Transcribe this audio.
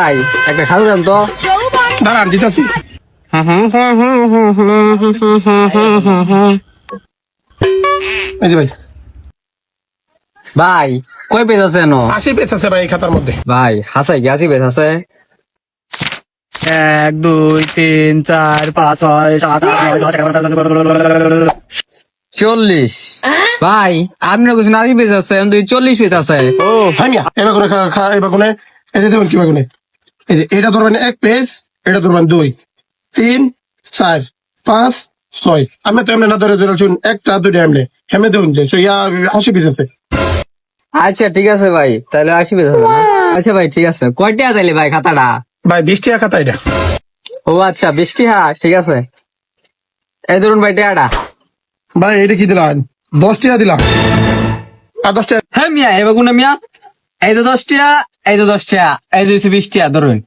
ভাই একটা খাতা দেন তো। দাঁড়ান দিতেছি। এই যে ভাই ভাই কয় পেজ আছে নো? 80 পেজ আছে ভাই এই খাতার মধ্যে। ভাই হাসাই কি 80 পেজ আছে? 1 2 3 4 5 6 7 8 40। ভাই আপনার কিছু 80 পেজ আছে, 40 পেজ আছে। ও হ্যাঁ মিয়া, এবার কোনে এবার কোনে এই যে দেখুন কিবা কোনে এই যে এটা ধরবেন 1 পেজ, এটা ধরবেন 2 3 4 5 6। আমি তো এমনি না ধরে ধরে শুন একটা দুইটা এমনি হেমে দেখুন যে সো ইয়া 80 পেজ আছে। আচ্ছা ঠিক আছে ভাই, তাহলে 80 পেজ আছে না? আচ্ছা ভাই ঠিক আছে, কয়টা তাইলে ভাই খাতাটা? ভাই 20 টাকা খাতা এটা। ও আচ্ছা 20টি, হ্যাঁ ঠিক আছে। এই ধরুন ভাই টাকাটা। ভাই এটা কি দিলাম? 10 টাকা দিলাম। আর 10 টাকা হ্যাঁ মিয়া, এবার কোন মিয়া? এই তো 10টা, এই তো 10টা, এই তো 20টা ধরুন।